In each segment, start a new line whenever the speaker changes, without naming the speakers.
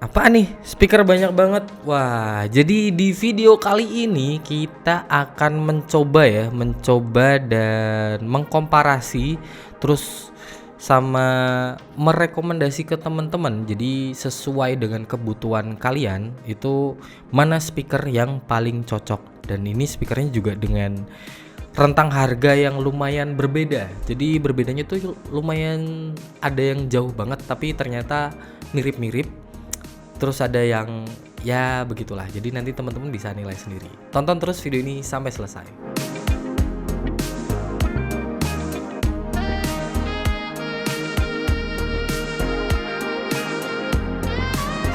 Apa nih? Speaker banyak banget. Wah, jadi di video kali ini kita akan mencoba dan mengkomparasi terus sama merekomendasi ke teman-teman. Jadi sesuai dengan kebutuhan kalian itu mana speaker yang paling cocok. Dan ini speakernya juga dengan rentang harga yang lumayan berbeda. Jadi berbedanya tuh lumayan, ada yang jauh banget tapi ternyata mirip-mirip. Terus ada yang ya begitulah. Jadi nanti teman-teman bisa nilai sendiri. Tonton terus video ini sampai selesai.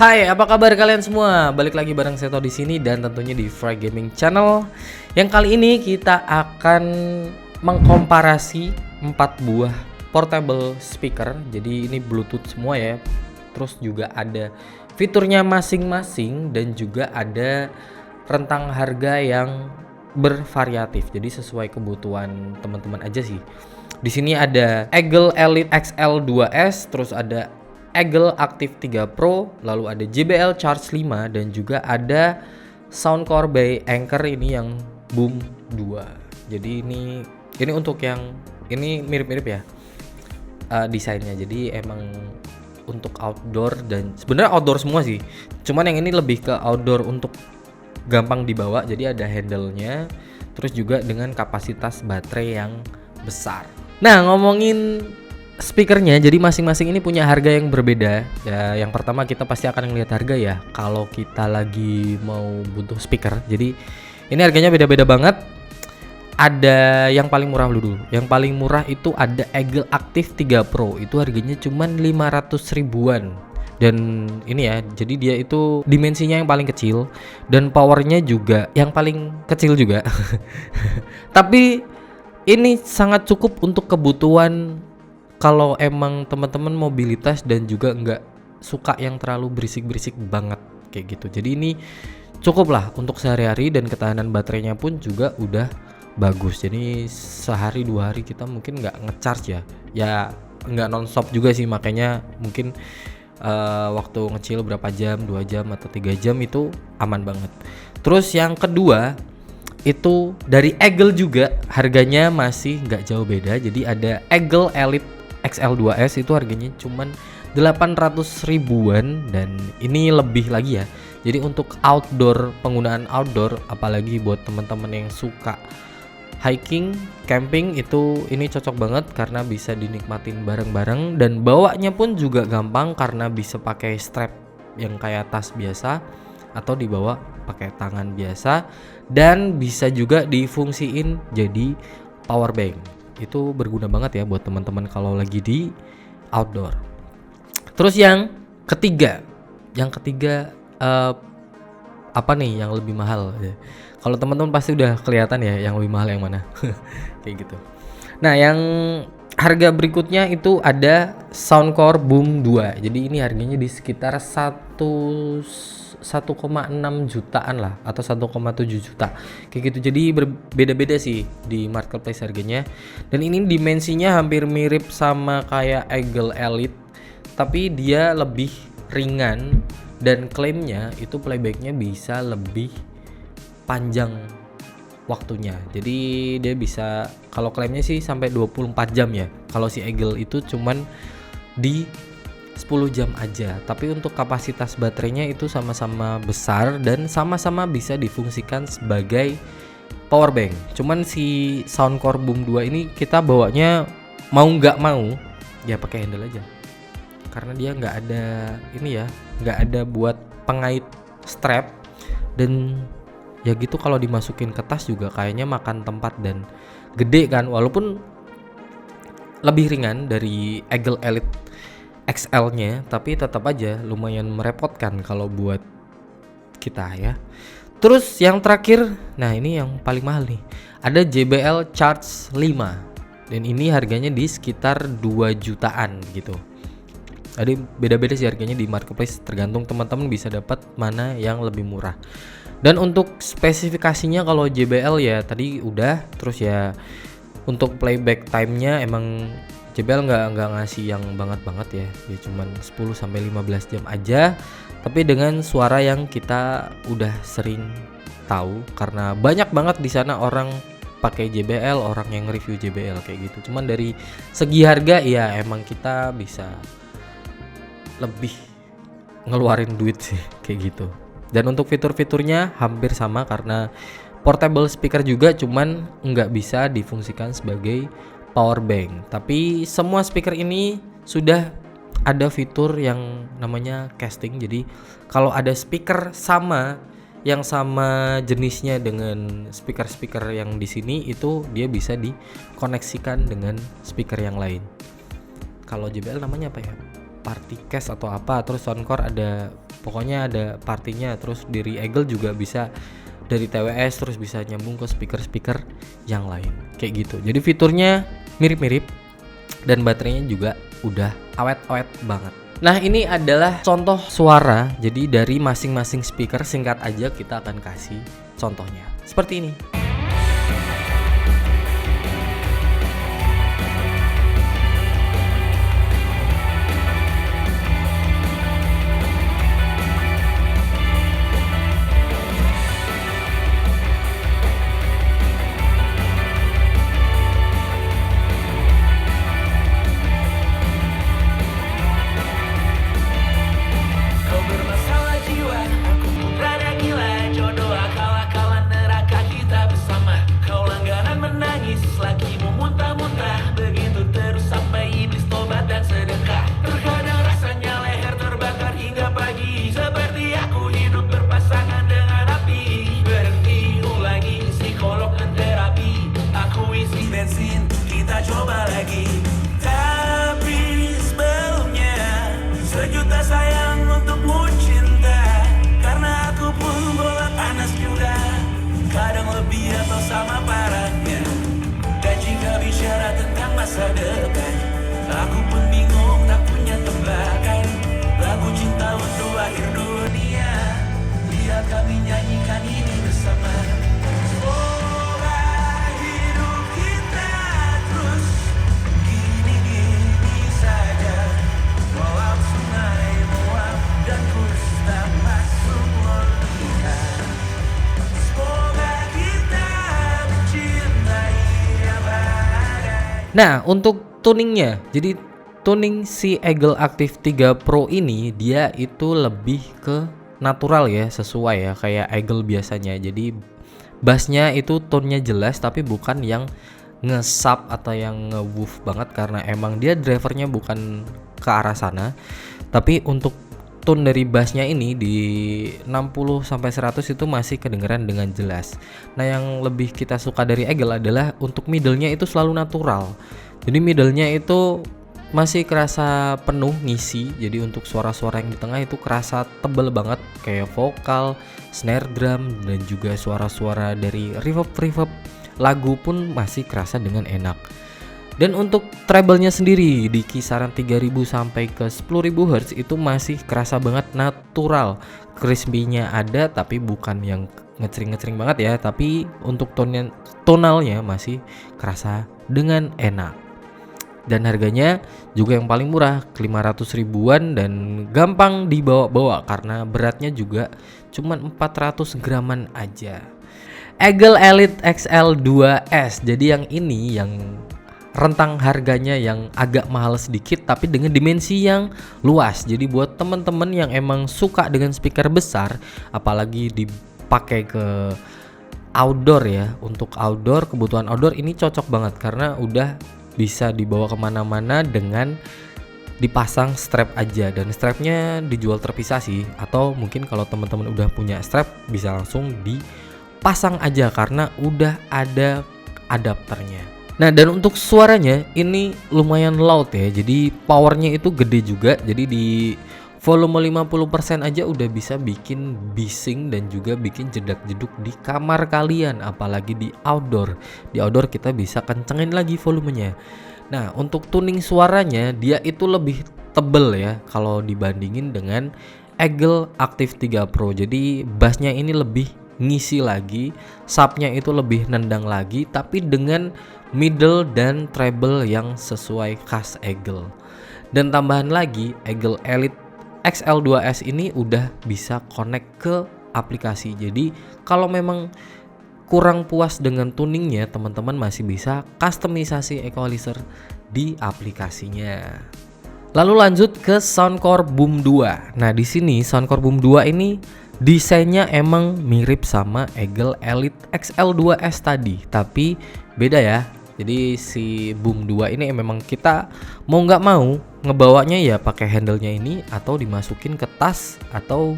Hai, apa kabar kalian semua? Balik lagi bareng Seto di sini dan tentunya di Fry Gaming Channel. Yang kali ini kita akan mengkomparasi 4 buah portable speaker. Jadi ini Bluetooth semua ya. Terus juga ada fiturnya masing-masing dan juga ada rentang harga yang bervariatif. Jadi sesuai kebutuhan teman-teman aja sih. Di sini ada Eagle Elite XL 2S, terus ada Eagle Active 3 Pro, lalu ada JBL Charge 5 dan juga ada Soundcore by Anker ini yang Boom 2. Jadi ini untuk yang ini mirip-mirip ya desainnya. Jadi emang untuk outdoor dan sebenarnya outdoor semua sih. Cuman yang ini lebih ke outdoor untuk gampang dibawa. Jadi ada handle-nya, terus juga dengan kapasitas baterai yang besar. Nah, ngomongin speakernya, jadi masing-masing ini punya harga yang berbeda. Ya, yang pertama kita pasti akan ngelihat harga ya. Kalau kita lagi mau butuh speaker, jadi ini harganya beda-beda banget. Ada yang paling murah dulu. Yang paling murah itu ada Eagle Active 3 Pro. Itu harganya cuman 500 ribuan. Dan ini ya, jadi dia itu dimensinya yang paling kecil dan powernya juga yang paling kecil juga. Tapi ini sangat cukup untuk kebutuhan kalau emang teman-teman mobilitas dan juga nggak suka yang terlalu berisik-berisik banget kayak gitu. Jadi ini cukup lah untuk sehari-hari dan ketahanan baterainya pun juga udah bagus. Jadi sehari 2 hari kita mungkin nggak ngecharge ya nggak nonstop juga sih, makanya mungkin waktu ngecil berapa jam, 2 jam atau 3 jam itu aman banget. Terus yang kedua itu dari Eagle juga, harganya masih nggak jauh beda. Jadi ada Eagle Elite XL2S itu harganya cuman 800 ribuan dan ini lebih lagi ya. Jadi untuk outdoor, penggunaan outdoor apalagi buat teman-teman yang suka hiking, camping itu ini cocok banget karena bisa dinikmatin bareng-bareng dan bawanya pun juga gampang karena bisa pakai strap yang kayak tas biasa atau dibawa pakai tangan biasa dan bisa juga difungsiin jadi power bank. Itu berguna banget ya buat teman-teman kalau lagi di outdoor. Terus yang ketiga apa nih yang lebih mahal ya? Kalau teman-teman pasti udah kelihatan ya yang lebih mahal yang mana. Kayak gitu. Nah, yang harga berikutnya itu ada Soundcore Boom 2. Jadi ini harganya di sekitar 1,6 jutaan lah atau 1,7 juta. Kayak gitu. Jadi berbeda-beda sih di marketplace harganya. Dan ini dimensinya hampir mirip sama kayak Eagle Elite, tapi dia lebih ringan dan klaimnya itu playbacknya bisa lebih panjang waktunya. Jadi dia bisa, kalau klaimnya sih sampai 24 jam ya. Kalau si Eagle itu cuman di 10 jam aja. Tapi untuk kapasitas baterainya itu sama-sama besar dan sama-sama bisa difungsikan sebagai power bank. Cuman si Soundcore Boom 2 ini kita bawanya mau nggak mau ya pakai handle aja. Karena dia nggak ada ini ya, nggak ada buat pengait strap dan ya gitu, kalau dimasukin ke tas juga kayaknya makan tempat dan gede kan, walaupun lebih ringan dari Eagle Elite XL-nya, tapi tetap aja lumayan merepotkan kalau buat kita ya. Terus yang terakhir, nah ini yang paling mahal nih, ada JBL Charge 5 dan ini harganya di sekitar 2 jutaan gitu. Jadi beda-beda sih harganya di marketplace, tergantung teman-teman bisa dapat mana yang lebih murah. Dan untuk spesifikasinya kalau JBL ya tadi udah, terus ya untuk playback time-nya emang JBL nggak ngasih yang banget ya, dia cuman 10 sampai 15 jam aja, tapi dengan suara yang kita udah sering tahu karena banyak banget di sana orang pakai JBL, orang yang review JBL kayak gitu. Cuman dari segi harga ya emang kita bisa lebih ngeluarin duit sih kayak gitu. Dan untuk fitur-fiturnya hampir sama karena portable speaker juga, cuman nggak bisa difungsikan sebagai power bank. Tapi semua speaker ini sudah ada fitur yang namanya casting. Jadi kalau ada speaker yang sama jenisnya dengan speaker yang di sini, itu dia bisa dikoneksikan dengan speaker yang lain. Kalau JBL namanya apa ya? Partycast atau apa, terus Soundcore ada, pokoknya ada partinya. Terus dari Eagle juga bisa dari TWS, terus bisa nyambung ke speaker yang lain kayak gitu. Jadi fiturnya mirip-mirip dan baterainya juga udah awet-awet banget. Nah, ini adalah contoh suara. Jadi dari masing-masing speaker, singkat aja kita akan kasih contohnya. Seperti ini.
Aku pun bingung, tak punya tebakan. Lagu cinta untuk akhir dunia, biar kami nyanyikan ini bersama. Semoga hidup kita terus gini-gini saja, walau sungai meluap dan kusta masuk logika. Semoga kita mencintai yang bagai.
Nah, untuk tuningnya, jadi tuning si Eagle Active 3 Pro ini dia itu lebih ke natural ya, sesuai ya kayak Eagle biasanya. Jadi bassnya itu tone-nya jelas tapi bukan yang nge-sub atau yang nge-woof banget karena emang dia drivernya bukan ke arah sana. Tapi untuk tone dari bassnya ini di 60 sampai 100 itu masih kedengeran dengan jelas. Nah, yang lebih kita suka dari Eagle adalah untuk middle-nya itu selalu natural. Jadi middle-nya itu masih kerasa penuh ngisi. Jadi untuk suara-suara yang di tengah itu kerasa tebel banget kayak vokal, snare drum, dan juga suara-suara dari reverb lagu pun masih kerasa dengan enak. Dan untuk treble-nya sendiri di kisaran 3000 sampai ke 10.000 Hz itu masih kerasa banget natural. Crispy-nya ada tapi bukan yang ngecering-ngecering banget ya, tapi untuk tonalnya masih kerasa dengan enak. Dan harganya juga yang paling murah, 500 ribuan, dan gampang dibawa-bawa karena beratnya juga cuman 400 graman aja. Eagle Elite XL 2S. Jadi yang ini yang rentang harganya yang agak mahal sedikit tapi dengan dimensi yang luas. Jadi buat temen-temen yang emang suka dengan speaker besar, apalagi dipakai ke outdoor ya, untuk outdoor, kebutuhan outdoor ini cocok banget karena udah bisa dibawa kemana-mana dengan dipasang strap aja. Dan strapnya dijual terpisah sih, atau mungkin kalau teman-teman udah punya strap bisa langsung dipasang aja karena udah ada adapternya. Nah, dan untuk suaranya ini lumayan loud ya, jadi powernya itu gede juga. Jadi di volume 50% aja udah bisa bikin bising dan juga bikin jedak-jeduk di kamar kalian, apalagi di outdoor. Di outdoor kita bisa kencengin lagi volumenya. Nah, untuk tuning suaranya dia itu lebih tebel ya kalau dibandingin dengan Eagle Active 3 Pro. Jadi bassnya ini lebih ngisi lagi, subnya itu lebih nendang lagi, tapi dengan middle dan treble yang sesuai khas Eagle. Dan tambahan lagi, Eagle Elite XL2S ini udah bisa connect ke aplikasi. Jadi kalau memang kurang puas dengan tuningnya, teman-teman masih bisa customisasi equalizer di aplikasinya. Lalu lanjut ke Soundcore Boom 2. Nah, di sini Soundcore Boom 2 ini desainnya emang mirip sama Eagle Elite XL2S tadi, tapi beda ya. Jadi si Boom 2 ini memang kita mau nggak mau ngebawanya ya pakai handle-nya ini, atau dimasukin ke tas, atau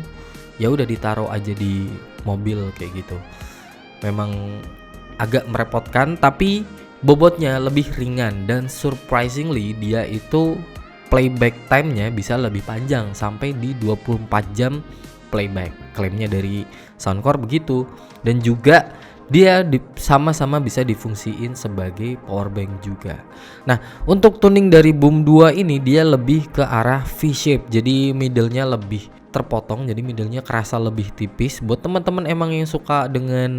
ya udah ditaruh aja di mobil kayak gitu. Memang agak merepotkan, tapi bobotnya lebih ringan dan surprisingly dia itu playback time-nya bisa lebih panjang sampai di 24 jam playback. Klaimnya dari Soundcore begitu. Dan juga dia sama-sama bisa difungsiin sebagai power bank juga. Nah, untuk tuning dari Boom 2 ini dia lebih ke arah V-shape. Jadi middle-nya lebih terpotong, jadi middle-nya kerasa lebih tipis. Buat teman-teman emang yang suka dengan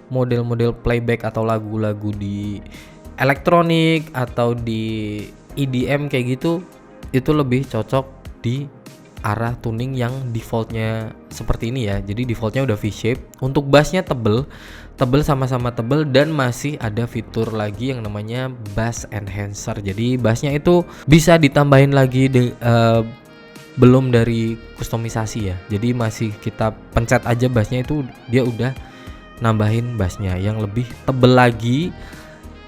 model-model playback atau lagu-lagu di elektronik atau di EDM kayak gitu, itu lebih cocok di arah tuning yang defaultnya seperti ini ya. Jadi defaultnya udah V-shape. Untuk bassnya tebel sama-sama tebel, dan masih ada fitur lagi yang namanya bass enhancer. Jadi bassnya itu bisa ditambahin lagi belum dari kustomisasi ya. Jadi masih kita pencet aja bassnya itu dia udah nambahin bassnya yang lebih tebel lagi,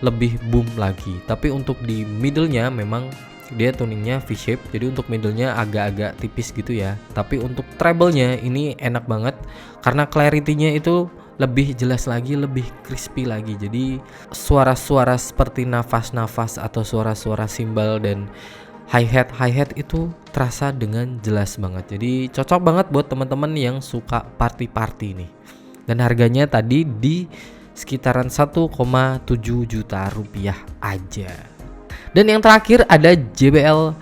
lebih boom lagi. Tapi untuk di middle-nya memang dia tuningnya V-shape, jadi untuk middle-nya agak-agak tipis gitu ya. Tapi untuk treble-nya ini enak banget karena clarity-nya itu lebih jelas lagi, lebih crispy lagi. Jadi suara-suara seperti nafas-nafas atau suara-suara cymbal dan hi-hat itu terasa dengan jelas banget. Jadi cocok banget buat teman-teman yang suka party-party nih. Dan harganya tadi di sekitaran 1,7 juta rupiah aja. Dan yang terakhir ada JBL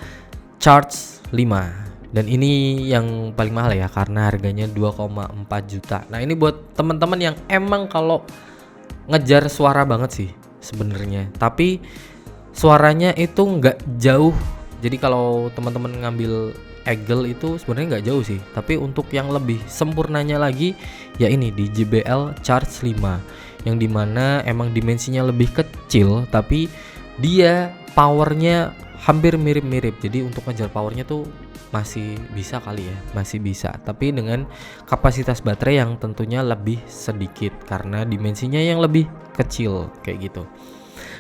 Charge 5. Dan ini yang paling mahal ya karena harganya 2,4 juta. Nah, ini buat teman-teman yang emang kalau ngejar suara banget sih sebenarnya. Tapi suaranya itu nggak jauh. Jadi kalau teman-teman ngambil Eagle itu sebenarnya nggak jauh sih. Tapi untuk yang lebih sempurnanya lagi ya ini di JBL Charge 5. Yang dimana emang dimensinya lebih kecil, tapi dia powernya hampir mirip-mirip. Jadi untuk ngejar powernya tuh masih bisa kali ya, masih bisa. Tapi dengan kapasitas baterai yang tentunya lebih sedikit karena dimensinya yang lebih kecil kayak gitu.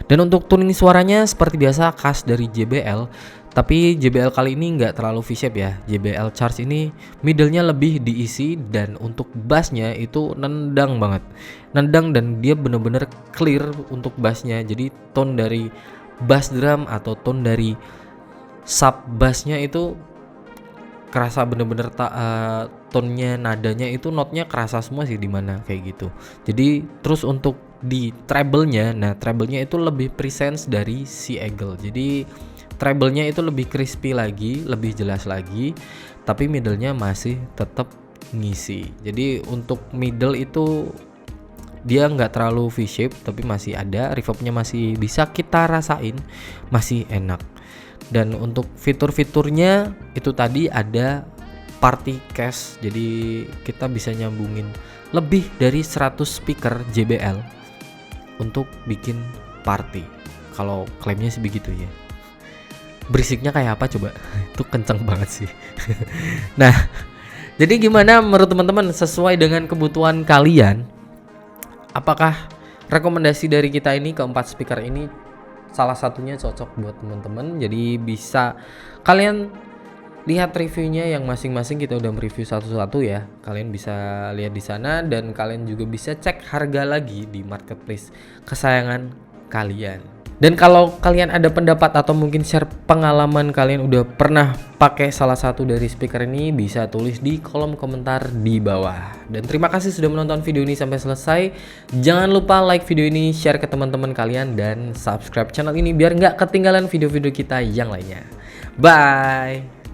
Dan untuk tuning suaranya seperti biasa khas dari JBL. Tapi JBL kali ini nggak terlalu V-shape ya. JBL Charge ini middle-nya lebih diisi, dan untuk bassnya itu nendang banget. Nendang dan dia bener-bener clear untuk bassnya. Jadi tone dari bass drum atau tone dari sub bassnya itu kerasa bener-bener tone-nya, nadanya itu notnya kerasa semua sih di mana kayak gitu. Jadi terus untuk di treble-nya, nah treble-nya itu lebih presence dari si Eagle. Jadi treble-nya itu lebih crispy lagi, lebih jelas lagi, tapi middle-nya masih tetap ngisi. Jadi untuk middle itu dia nggak terlalu V-shape, tapi masih ada reverb-nya, masih bisa kita rasain, masih enak. Dan untuk fitur-fiturnya itu tadi ada party cache, jadi kita bisa nyambungin lebih dari 100 speaker JBL untuk bikin party. Kalau klaimnya sih begitu ya. Berisiknya kayak apa coba? Itu kenceng banget sih. Nah, jadi gimana menurut teman-teman, sesuai dengan kebutuhan kalian? Apakah rekomendasi dari kita ini keempat speaker ini salah satunya cocok buat teman-teman? Jadi bisa kalian lihat reviewnya yang masing-masing, kita udah mereview satu-satu ya. Kalian bisa lihat di sana, dan kalian juga bisa cek harga lagi di marketplace kesayangan kalian. Dan kalau kalian ada pendapat atau mungkin share pengalaman kalian udah pernah pakai salah satu dari speaker ini, bisa tulis di kolom komentar di bawah. Dan terima kasih sudah menonton video ini sampai selesai. Jangan lupa like video ini, share ke teman-teman kalian, dan subscribe channel ini biar nggak ketinggalan video-video kita yang lainnya. Bye!